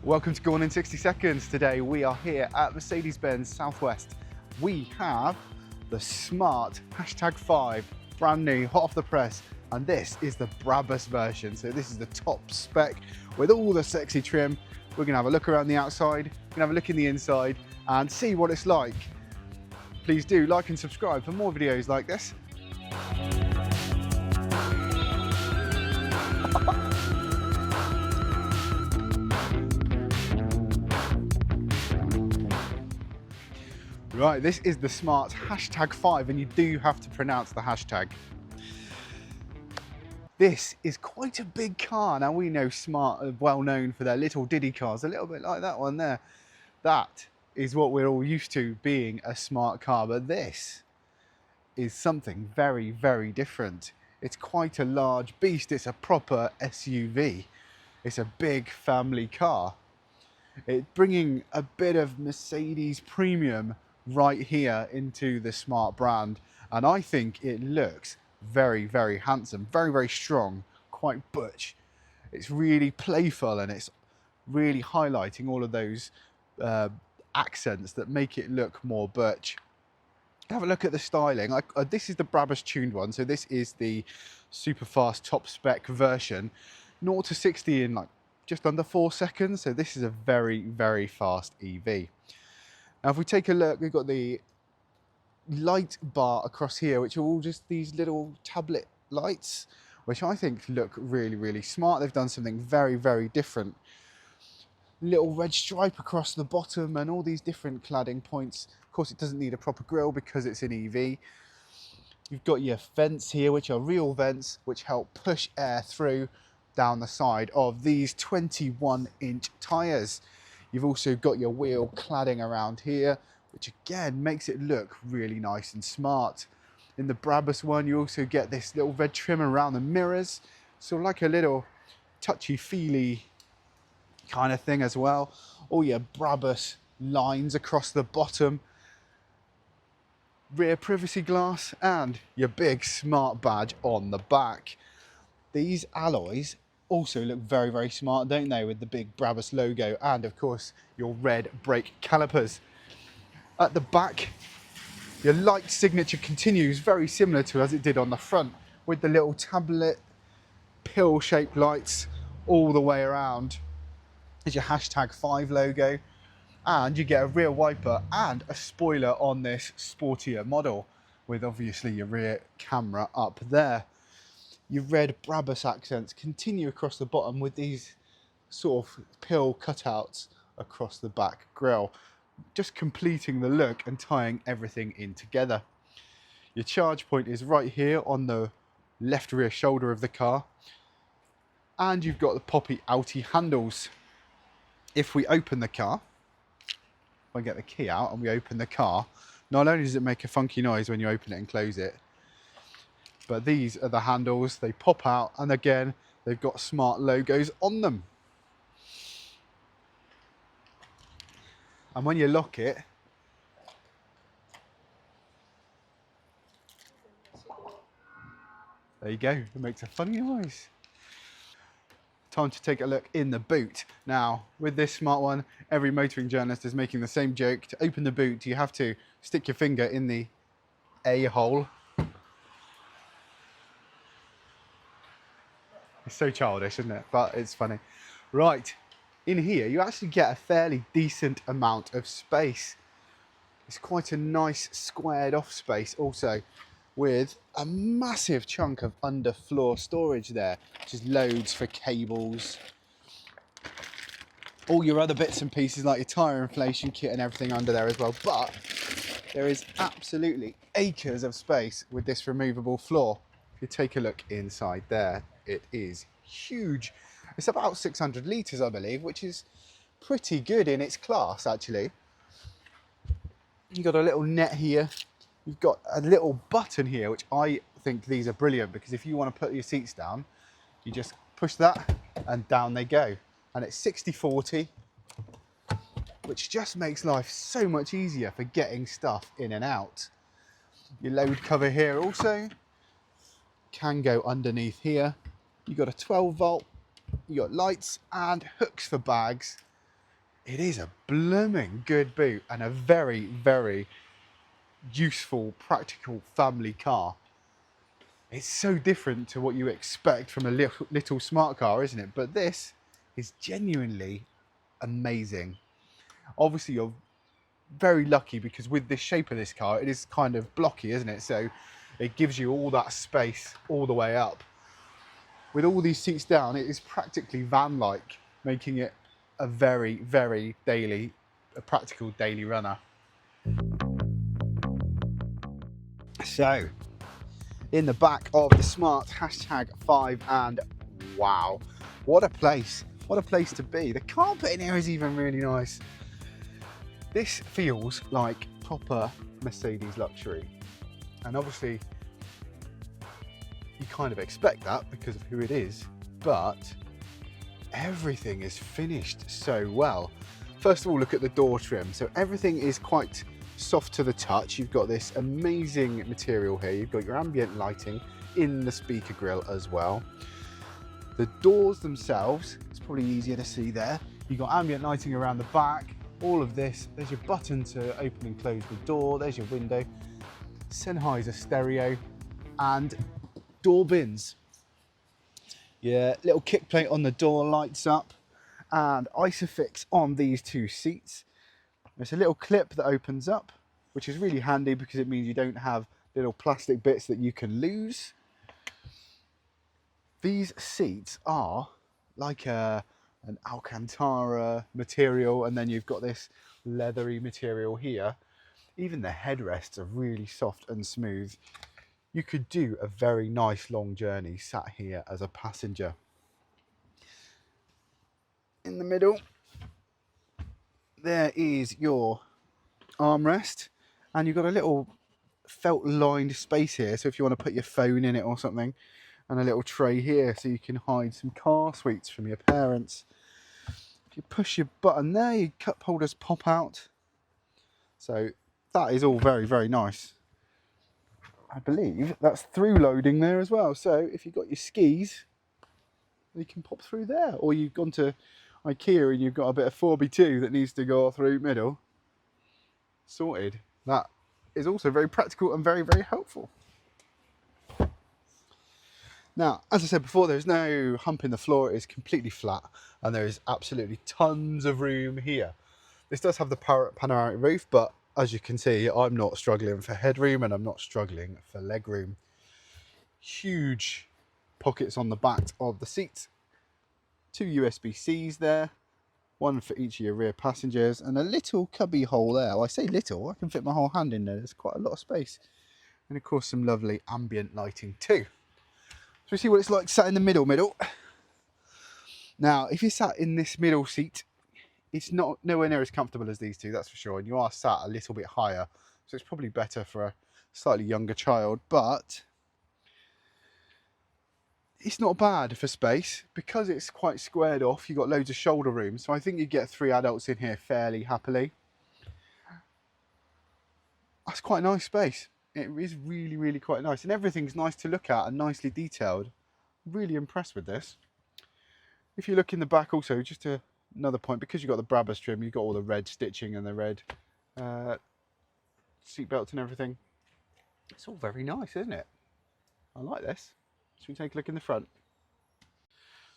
Welcome to Gone in 60 Seconds. Today we are here at Mercedes-Benz Southwest. We have the smart #5, brand new, hot off the press, and this is the Brabus version. So this is the top spec with all the sexy trim. We're gonna have a look around the outside, we're gonna have a look in the inside and see what it's like. Please do like and subscribe for more videos like this. Right, this is the smart #5 and you do have to pronounce the hashtag. This is quite a big car. Now we know Smart are well known for their little diddy cars, a little bit like that one there. That is what we're all used to being a smart car, but this is something very, very different. It's quite a large beast. It's a proper SUV. It's a big family car. It's bringing a bit of Mercedes premium right here into the Smart brand, and I think it looks very, very handsome, very, very strong, quite butch. It's really playful and it's really highlighting all of those accents that make it look more butch. Have a look at the styling. This is the Brabus tuned one, so this is the super fast top spec version, 0 to 60 in like just under 4 seconds. So this is a very, very fast EV. Now, if we take a look, we've got the light bar across here, which are all just these little tablet lights, which I think look really, really smart. They've done something very, very different. Little red stripe across the bottom and all these different cladding points. Of course, it doesn't need a proper grille because it's an EV. You've got your vents here, which are real vents, which help push air through down the side of these 21-inch tyres. You've also got your wheel cladding around here, which again makes it look really nice and smart. In the Brabus one, you also get this little red trim around the mirrors, so like a little touchy-feely kind of thing as well. All your Brabus lines across the bottom, rear privacy glass, and your big smart badge on the back. These alloys also look very, very smart, don't they, with the big Brabus logo and of course your red brake calipers. At the back, your light signature continues very similar to as it did on the front, with the little tablet pill shaped lights all the way around. There's your #5 logo, and you get a rear wiper and a spoiler on this sportier model, with obviously your rear camera up there. Your red Brabus accents continue across the bottom with these sort of pill cutouts across the back grille, just completing the look and tying everything in together. Your charge point is right here on the left rear shoulder of the car, and you've got the poppy outy handles. If we open the car, if I get the key out and we open the car, not only does it make a funky noise when you open it and close it, but these are the handles. They pop out, and again, they've got smart logos on them. And when you lock it, there you go, it makes a funny noise. Time to take a look in the boot. Now, with this smart one, every motoring journalist is making the same joke. To open the boot, you have to stick your finger in the A hole. It's so childish, isn't it? But it's funny. Right, in here, you actually get a fairly decent amount of space. It's quite a nice squared off space also, with a massive chunk of underfloor storage there, which is loads for cables. All your other bits and pieces like your tyre inflation kit and everything under there as well. But there is absolutely acres of space with this removable floor. If you take a look inside there, it is huge. It's about 600 litres, I believe, which is pretty good in its class, actually. You've got a little net here. You've got a little button here, which I think these are brilliant, because if you want to put your seats down, you just push that and down they go. And it's 60/40, which just makes life so much easier for getting stuff in and out. Your load cover here also can go underneath here. You've got a 12 volt, you got lights and hooks for bags. It is a blooming good boot and a very, very useful, practical family car. It's so different to what you expect from a little smart car, isn't it? But this is genuinely amazing. Obviously, you're very lucky because with the shape of this car, it is kind of blocky, isn't it? So it gives you all that space all the way up. With all these seats down, it is practically van-like, making it a very, very practical daily runner. So, in the back of the Smart #5, and wow, what a place to be. The carpet in here is even really nice. This feels like proper Mercedes luxury, and obviously you kind of expect that because of who it is, but everything is finished so well. First of all, look at the door trim. So everything is quite soft to the touch. You've got this amazing material here. You've got your ambient lighting in the speaker grille as well. The doors themselves, it's probably easier to see there. You've got ambient lighting around the back. All of this, there's your button to open and close the door. There's your window. Sennheiser stereo and door bins. Your little kick plate on the door lights up, and Isofix on these two seats. There's a little clip that opens up, which is really handy because it means you don't have little plastic bits that you can lose. These seats are like an Alcantara material, and then you've got this leathery material here. Even the headrests are really soft and smooth. You could do a very nice long journey sat here as a passenger. In the middle, there is your armrest, and you've got a little felt lined space here, so if you want to put your phone in it or something, and a little tray here so you can hide some car sweets from your parents. If you push your button there, your cup holders pop out. So that is all very, very nice. I believe that's through loading there as well. So if you've got your skis, you can pop through there. Or you've gone to IKEA and you've got a bit of 4x2 that needs to go through middle. Sorted. That is also very practical and very, very helpful. Now, as I said before, there's no hump in the floor. It is completely flat and there is absolutely tons of room here. This does have the panoramic roof, but as you can see, I'm not struggling for headroom and I'm not struggling for legroom. Huge pockets on the back of the seats. 2 USB-Cs there, one for each of your rear passengers, and a little cubby hole there. Well, I say little, I can fit my whole hand in there. There's quite a lot of space. And of course, some lovely ambient lighting too. So we see what it's like sat in the middle. Now, if you're sat in this middle seat, it's not nowhere near as comfortable as these two, that's for sure. And you are sat a little bit higher, so it's probably better for a slightly younger child, but it's not bad for space because it's quite squared off. You've got loads of shoulder room, so I think you get 3 adults in here fairly happily. That's quite a nice space. It is really, really quite nice, and everything's nice to look at and nicely detailed. Really impressed with this. If you look in the back also, just another point, because you've got the Brabus trim, you've got all the red stitching and the red seat belts and everything. It's all very nice, isn't it? I like this. Should we take a look in the front?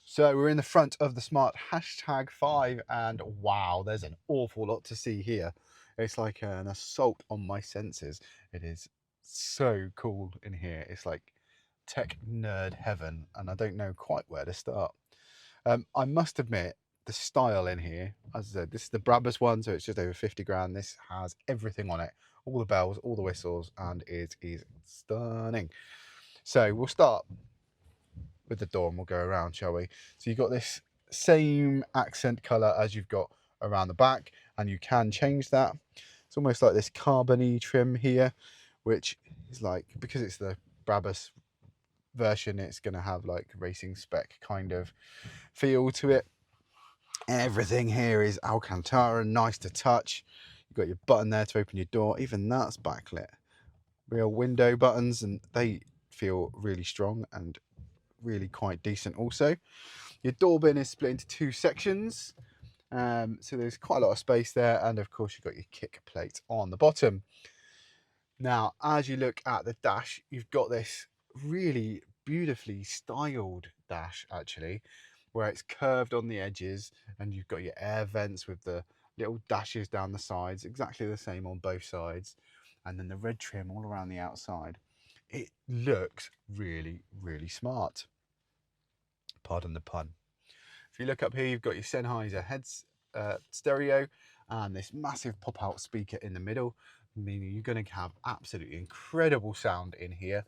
So we're in the front of the Smart #5, and wow, there's an awful lot to see here. It's like an assault on my senses. It is so cool in here. It's like tech nerd heaven, and I don't know quite where to start. I must admit, the style in here, as I said, this is the Brabus one, so it's just over 50 grand. This has everything on it, all the bells, all the whistles, and it is stunning. So we'll start with the door and we'll go around, shall we? So you've got this same accent colour as you've got around the back, and you can change that. It's almost like this carbony trim here, which is like, because it's the Brabus version, it's going to have like racing spec kind of feel to it. Everything here is Alcantara, nice to touch. You've got your button there to open your door, even that's backlit. real window buttons, and they feel really strong and really quite decent also. Your door bin is split into two sections, so there's quite a lot of space there, and of course you've got your kick plate on the bottom. Now, as you look at the dash, you've got this really beautifully styled dash actually, where it's curved on the edges, and you've got your air vents with the little dashes down the sides, exactly the same on both sides, and then the red trim all around the outside. It looks really, really smart. Pardon the pun. If you look up here, you've got your Sennheiser heads stereo and this massive pop-out speaker in the middle, meaning you're going to have absolutely incredible sound in here.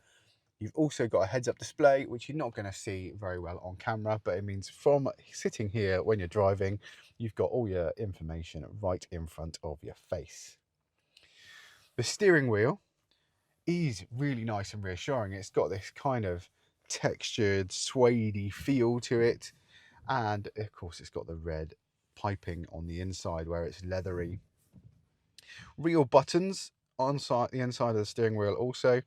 You've also got a heads-up display, which you're not going to see very well on camera, but it means from sitting here when you're driving, you've got all your information right in front of your face. The steering wheel is really nice and reassuring. It's got this kind of textured, suede feel to it. And of course, it's got the red piping on the inside where it's leathery. Real buttons on the inside of the steering wheel also.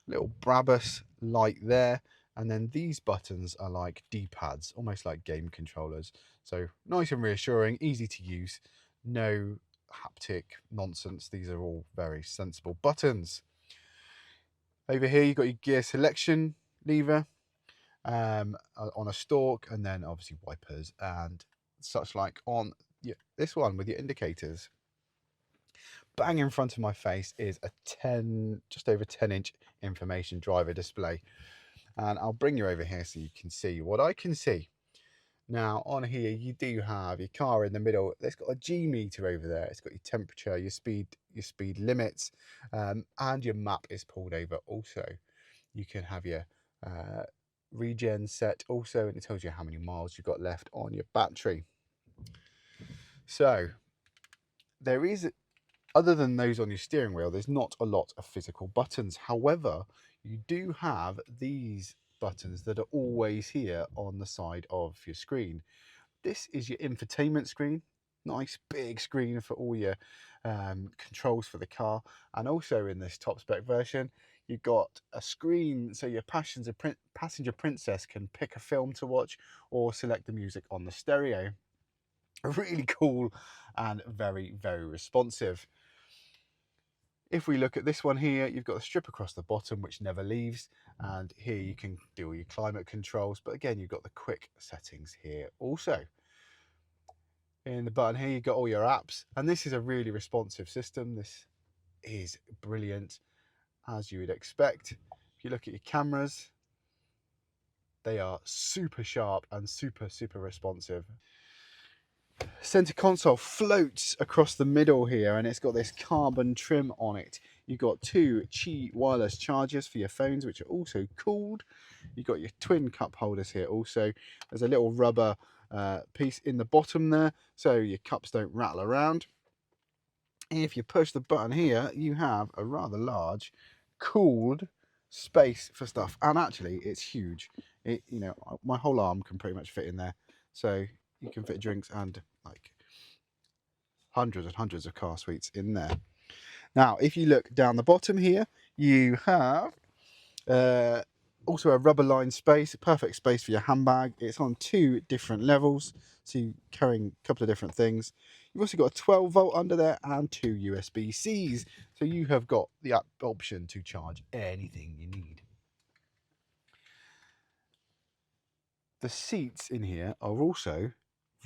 Little Brabus light there. And then these buttons are like D-pads, almost like game controllers. So nice and reassuring, easy to use. No haptic nonsense. These are all very sensible buttons. Over here, you've got your gear selection lever on a stalk, and then obviously wipers and such like on this one with your indicators. Bang in front of my face is a just over 10-inch information driver display, and I'll bring you over here so you can see what I can see. Now on here you do have your car in the middle. It's got a G meter over there. It's got your temperature, your speed limits, and your map is pulled over also. You can have your regen set also, and it tells you how many miles you've got left on your battery. So there is, other than those on your steering wheel, there's not a lot of physical buttons. However, you do have these buttons that are always here on the side of your screen. This is your infotainment screen. Nice big screen for all your controls for the car. And also in this top spec version, you've got a screen so your passenger princess can pick a film to watch or select the music on the stereo. Really cool and very, very responsive. If we look at this one here, you've got a strip across the bottom which never leaves, and here you can do all your climate controls, but again you've got the quick settings here also. In the button here you've got all your apps, and this is a really responsive system. This is brilliant, as you would expect. If you look at your cameras, they are super sharp and super responsive. Center console floats across the middle here, and it's got this carbon trim on it. You've got two Qi wireless chargers for your phones, which are also cooled. You've got your twin cup holders here also. There's a little rubber piece in the bottom there, so your cups don't rattle around. If you push the button here, you have a rather large cooled space for stuff, and actually it's huge. My whole arm can pretty much fit in there, so you can fit drinks and like hundreds and hundreds of car suites in there. Now if you look down the bottom here, you have also a rubber lined space, a perfect space for your handbag. It's on two different levels, so you're carrying a couple of different things. You've also got a 12 volt under there and two USB-Cs, so you have got the option to charge anything you need. The seats in here are also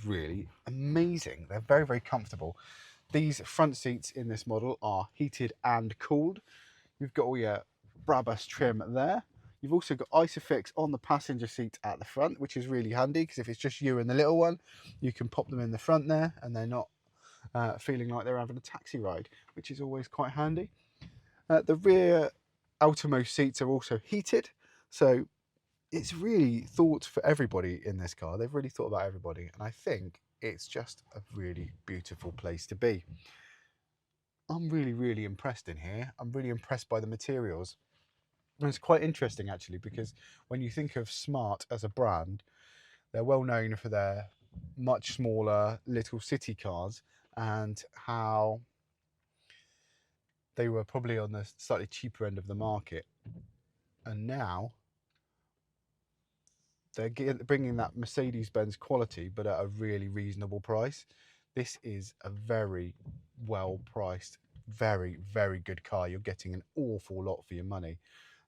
really amazing. They're very, very comfortable. These front seats in this model are heated and cooled. You've got all your Brabus trim there. You've also got Isofix on the passenger seat at the front, which is really handy because if it's just you and the little one, you can pop them in the front there and they're not feeling like they're having a taxi ride, which is always quite handy. The rear outermost seats are also heated, so it's really thought for everybody in this car. They've really thought about everybody, and I think it's just a really beautiful place to be. I'm really impressed in here. I'm really impressed by the materials. And it's quite interesting actually, because when you think of Smart as a brand, they're well known for their much smaller little city cars and how they were probably on the slightly cheaper end of the market. And now they're bringing that Mercedes-Benz quality, but at a really reasonable price. This is a very well priced, very, very good car. You're getting an awful lot for your money.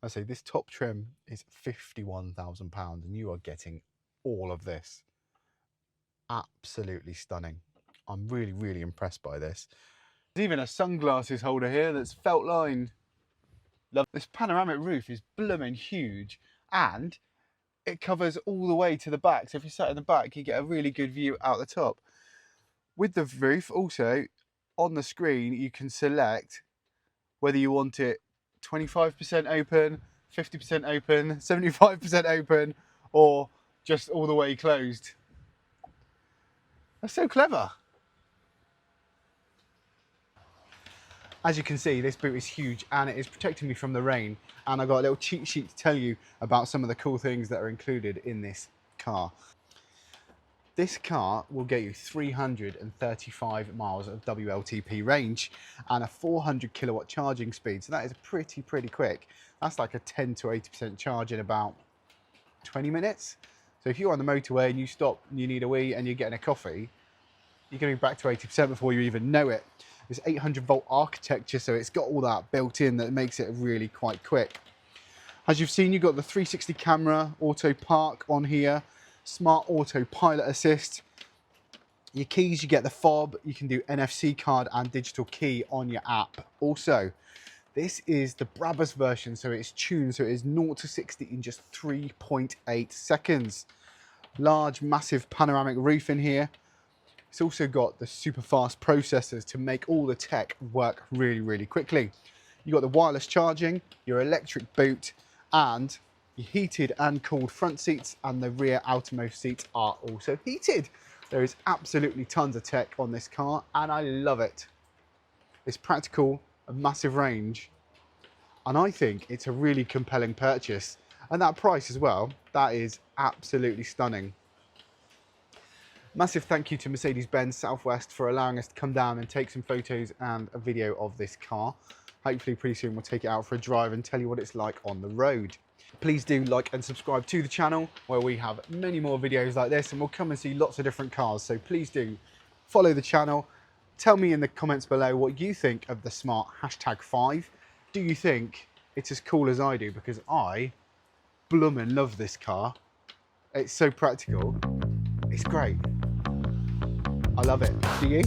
I say this top trim is £51,000 and you are getting all of this. Absolutely stunning. I'm really, really impressed by this. There's even a sunglasses holder here that's felt lined. Love this panoramic roof is blooming huge, and it covers all the way to the back. So if you're sat in the back, you get a really good view out the top. With the roof also, on the screen, you can select whether you want it 25% open, 50% open, 75% open, or just all the way closed. That's so clever. As you can see, this boot is huge and it is protecting me from the rain. And I've got a little cheat sheet to tell you about some of the cool things that are included in this car. This car will get you 335 miles of WLTP range and a 400 kilowatt charging speed. So that is pretty quick. That's like a 10 to 80% charge in about 20 minutes. So if you're on the motorway and you stop and you need a wee and you're getting a coffee, you're going to be back to 80% before you even know it. It's 800 volt architecture, so it's got all that built in that makes it really quite quick. As you've seen, you've got the 360 camera, auto park on here, smart auto pilot assist. Your keys, you get the fob, you can do NFC card and digital key on your app. Also, this is the Brabus version, so it's tuned, so it is 0 to 60 in just 3.8 seconds. Large, massive panoramic roof in here. It's also got the super fast processors to make all the tech work really quickly. You've got the wireless charging, your electric boot, and your heated and cooled front seats, and the rear outermost seats are also heated. There is absolutely tons of tech on this car and I love it. It's practical, a massive range, and I think it's a really compelling purchase. And that price as well, that is absolutely stunning. Massive thank you to Mercedes-Benz Southwest for allowing us to come down and take some photos and a video of this car. Hopefully pretty soon we'll take it out for a drive and tell you what it's like on the road. Please do like and subscribe to the channel where we have many more videos like this, and we'll come and see lots of different cars. So please do follow the channel. Tell me in the comments below what you think of the Smart #5. Do you think it's as cool as I do? Because I bloomin' love this car. It's so practical. It's great. I love it. Do you?